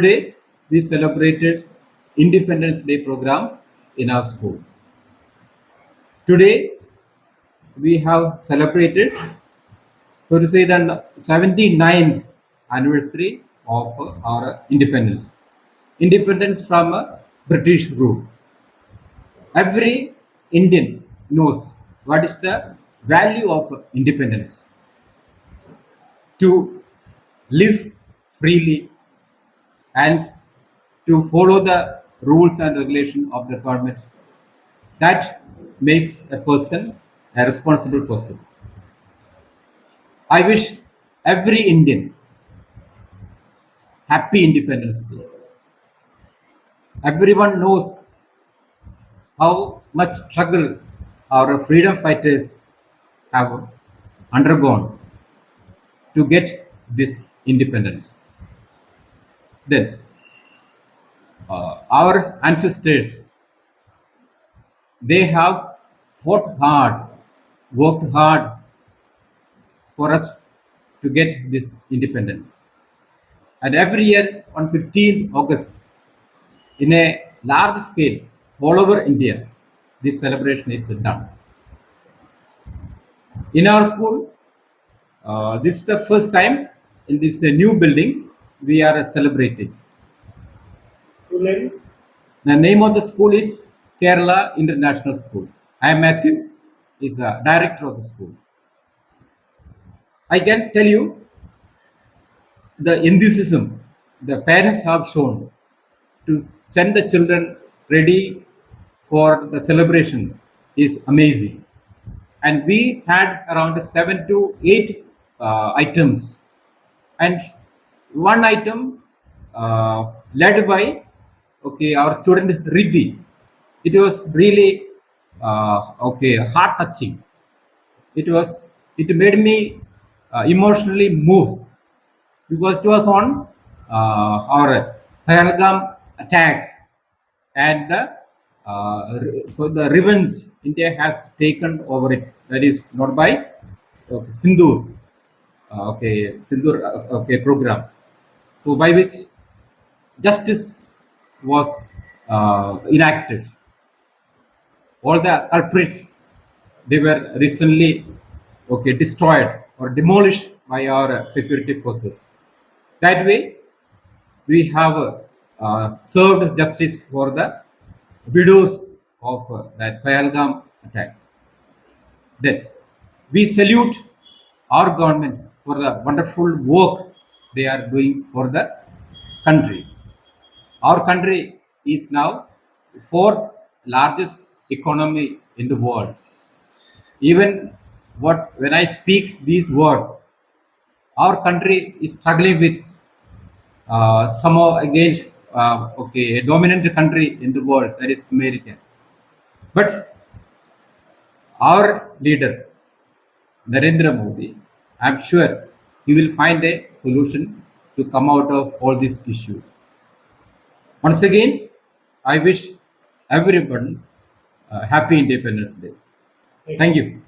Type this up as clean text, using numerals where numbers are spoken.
Today, we celebrated Independence Day program in our school. Today, we have celebrated, so to say, the 79th anniversary of our independence. Independence from British rule. Every Indian knows what is the value of independence. To live freely and to follow the rules and regulation of the government. That makes a person a responsible person. I wish every Indian happy Independence Day. Everyone knows how much struggle our freedom fighters have undergone to get this independence. Then, our ancestors, they have fought hard, worked hard for us to get this independence. And every year on 15th August, in a large scale, all over India, this celebration is done. In our school, this is the first time in this new building we are celebrating. Full name? The name of the school is Kerala International School. I am Matthew, is the director of the school. I can tell you the enthusiasm the parents have shown to send the children ready for the celebration is amazing. And we had around 7 to 8 items, and one item led by our student Riddhi. It was really heart touching. It made me emotionally moved because it was on our Pahalgam attack, and so the revenge India has taken over it. That is not by Sindoor, Sindoor program. So by which justice was enacted. All the culprits, they were recently destroyed or demolished by our security forces. That way, we have served justice for the widows of that Pahalgam attack. Then we salute our government for the wonderful work they are doing for the country. Our country is now the fourth largest economy in the world. Even when I speak these words, our country is struggling with somehow against a dominant country in the world, that is America. But our leader Narendra Modi, I'm sure he will find a solution to come out of all these issues. Once again, I wish everyone happy Independence Day. Thank you.